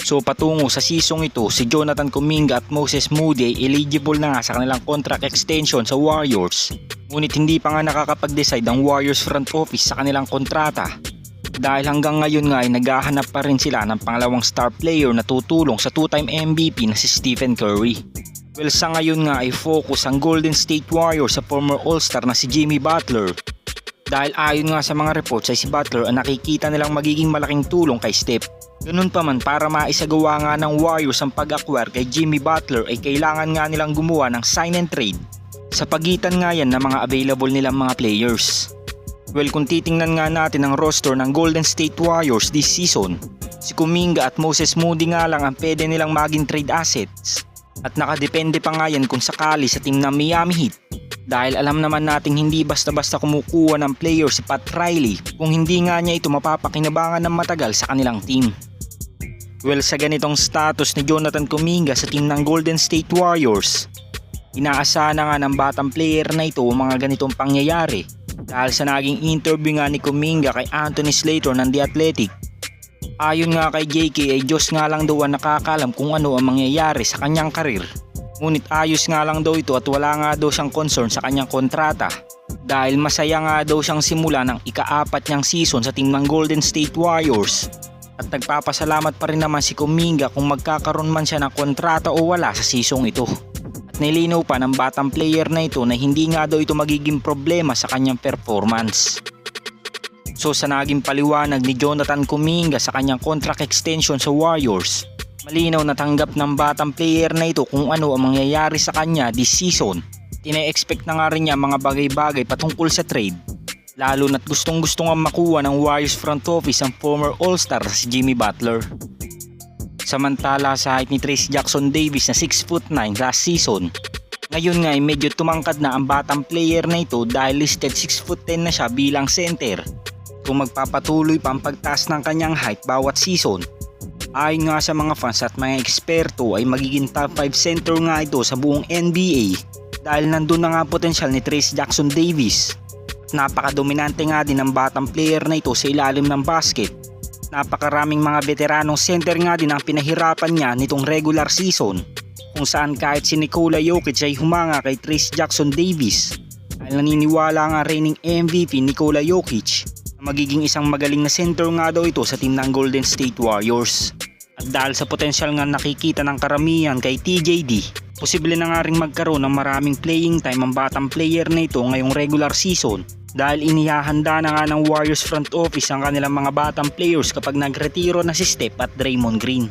So patungo sa season ito, si Jonathan Kuminga at Moses Moody ay eligible na nga sa kanilang contract extension sa Warriors. Ngunit hindi pa nga nakakapag-decide ang Warriors front office sa kanilang kontrata. Dahil hanggang ngayon nga ay naghahanap pa rin sila ng pangalawang star player na tutulong sa two-time MVP na si Stephen Curry. Well, sa ngayon nga ay focus ang Golden State Warriors sa former All-Star na si Jimmy Butler. Dahil ayon nga sa mga reports ay si Butler ang nakikita nilang magiging malaking tulong kay Steph. Ganun pa man, para maisagawa nga ng Warriors ang pag-acquire kay Jimmy Butler ay kailangan nga nilang gumawa ng sign and trade sa pagitan nga yan ng mga available nilang mga players. Well, kung titingnan nga natin ang roster ng Golden State Warriors this season, si Kuminga at Moses Moody nga lang ang pwede nilang maging trade assets. At nakadepende pa nga yan kung sakali sa team ng Miami Heat. Dahil alam naman nating hindi basta-basta kumukuha ng player si Pat Riley kung hindi nga niya ito mapapakinabangan ng matagal sa kanilang team. Well, sa ganitong status ni Jonathan Kuminga sa team ng Golden State Warriors, inaasahan na nga ng batang player na ito ang mga ganitong pangyayari dahil sa naging interview nga ni Kuminga kay Anthony Slater ng The Athletic. Ayon nga kay JK ay Diyos nga lang daw ang nakakalam kung ano ang mangyayari sa kanyang karir. Ngunit ayos nga lang daw ito at wala nga daw siyang concern sa kanyang kontrata dahil masaya nga daw siyang simula ng ika-4 niyang season sa team ng Golden State Warriors. At nagpapasalamat pa rin naman si Kuminga kung magkakaroon man siya ng kontrata o wala sa season ito. At nilinaw pa ng batang player na ito na hindi nga daw ito magiging problema sa kanyang performance. So sa naging paliwanag ni Jonathan Kuminga sa kanyang contract extension sa Warriors, malinaw na tanggap ng batang player na ito kung ano ang mangyayari sa kanya this season. Tina-expect na nga rin niya mga bagay-bagay patungkol sa trade. Lalo na't gustong-gusto nga makuha ng Warriors front office ang former All-Star si Jimmy Butler. Samantala sa height ni Trayce Jackson Davis na 6'9" last season, ngayon nga ay medyo tumangkad na ang batang player na ito dahil listed 6'10" na siya bilang center. Kung magpapatuloy pa ang pagtaas ng kanyang height bawat season, ayon nga sa mga fans at mga eksperto ay magiging top 5 center nga ito sa buong NBA dahil nandun na nga potensyal ni Trayce Jackson Davis. Napakadominante nga din ng batang player na ito sa ilalim ng basket. Napakaraming mga veteranong center nga din ang pinahirapan niya nitong regular season, kung saan kahit si Nikola Jokic ay humanga kay Trayce Jackson Davis. Dahil naniniwala nga reigning MVP Nikola Jokic na magiging isang magaling na center nga daw ito sa team ng Golden State Warriors. At dahil sa potensyal nga nakikita ng karamihan kay TJD, posible na nga ring magkaroon ng maraming playing time ang batang player na ito ngayong regular season dahil inihahanda na nga ng Warriors front office ang kanilang mga batang players kapag nagretiro na si Steph at Draymond Green.